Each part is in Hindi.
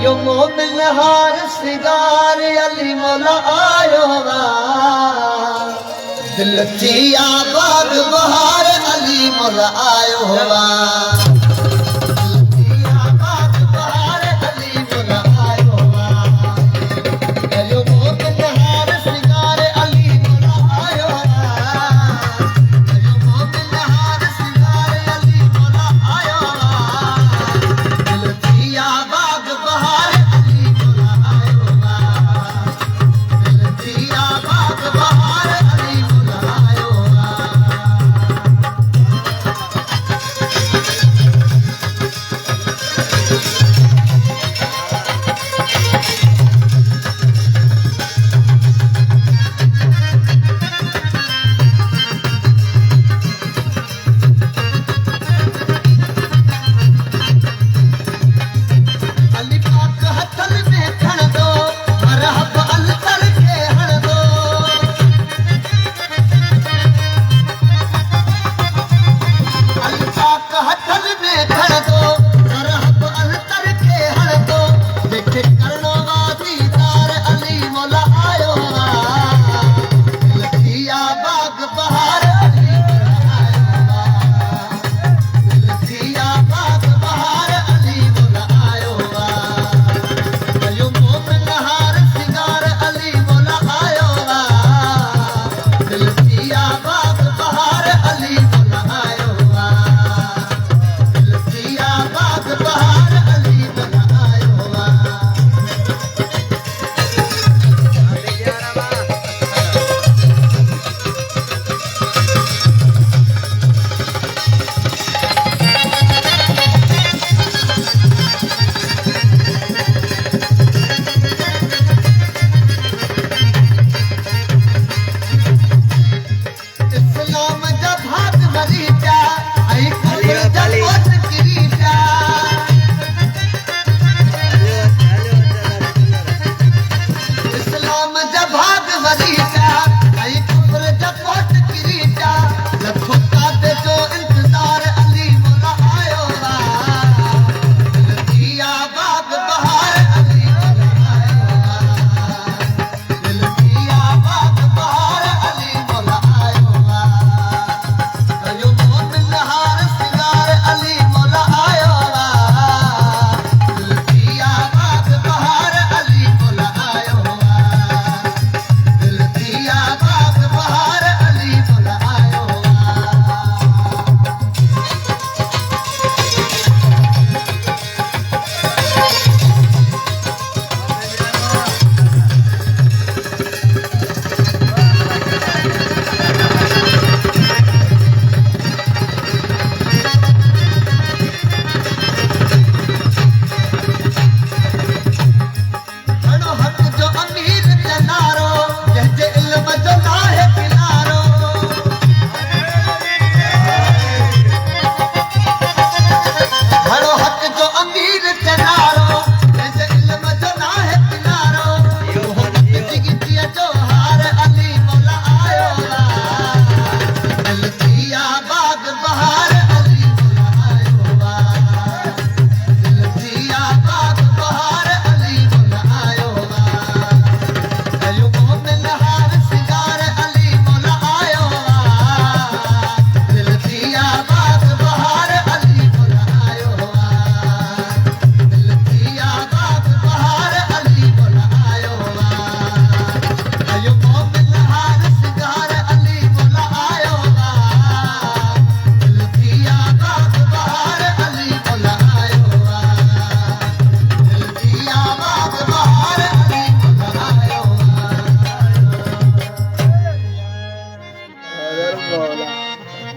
यो मोमिन हार सिगार अली मौला आयो वा दिल थी आबाद बहार अली मौला आयो वा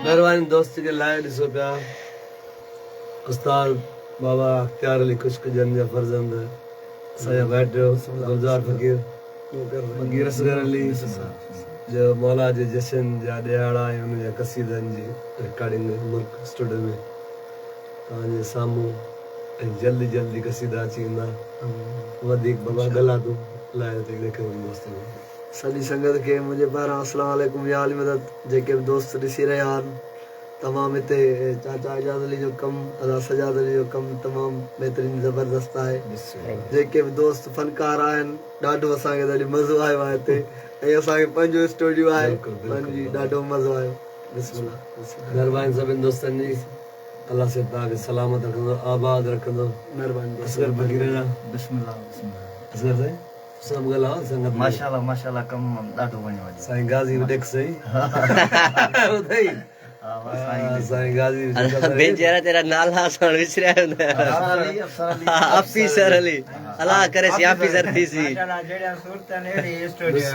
मेहरबानी दोस्त के लाए ॾिसो पिया उस्ताद बाबा अख्तियार अली खुश्क जन जा फर्जंद सया बैठो गुलजार फकीर असगर अली जो मौला जे जशन जा ॾियारा ऐं उन जा कसीदनि जी रिकॉर्डिंग मुल्क स्टूडियो में तव्हांजे साम्हूं ऐं जल्दी जल्दी कसीदा अची वेंदा वधीक बाबा गला तूं लाइ ते ॾेखारियो दोस्त सॼी संगत खे मुंहिंजे पारां अस्सलाम वालेकुम या अली मदद जेके बि दोस्त ॾिसी रहिया आहिनि तमाम इते चाचा एजाज अली जो कम अदा सजाद अली जो कम तमाम बेहतरीन जबरदस्त आहे जेके भी दोस्त फनकार आहिनि ॾाढो असांखे ॾाढो मज़ो आयो आहे हिते ऐं असांखे पंहिंजो स्टूडियो आहे पंहिंजी ॾाढो मज़ो आयो बिस्मिल्लाह महिरबानी सभिनि दोस्तनि जी अल्लाह से तव्हांखे सलामत रखंदो आबाद रखंदो महिरबानी असगर फकीर जा बिस्मिल्लाह बिस्मिल्लाह असगर साईं सभु ॻाल्हायो संगत में। माशाल्लाह माशाल्लाह कम ॾाढो वणियो आहे साईं गाज़ी ॾेख सही ॿुधाई हा बस साईं साईं गाज़ी बेचारा तेरा नाला असां विसरिया ऑफिसर अली अल्लाह करे सी ऑफिसर थी सी माशाल्लाह जेड़ा सूरत ने एड़ी स्टूडियो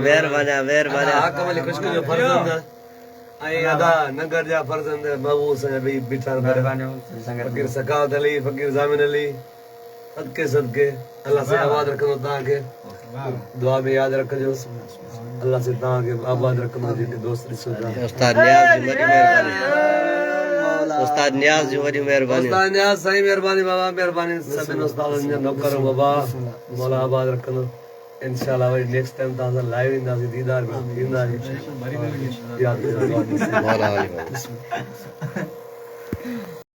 मेहरबानी हाकम अली खुश्क जो फर्ज़ंद ऐं अदा नगर जा फर्ज़ंद महबूब सां बि बीठा फकीर सकावत अली फकीर जामिन अली सदके अल्लाह से आबाद रखंदो तव्हांखे दुआ में यादि रखिजो अल्लाह से तव्हांखे आबाद रखंदो जेके दोस्त ॾिसो था उस्ताद न्याज़ जी वॾी महिरबानी उस्ताद न्याज़ साईं महिरबानी बाबा महिरबानी सभिनि उस्तादनि जा नौकर बाबा मौला आबाद रखंदो इंशाल्लाह वरी नेक्स्ट टाइम तव्हां सां लाइव ईंदासीं दीदार में ईंदासीं यादि कयो।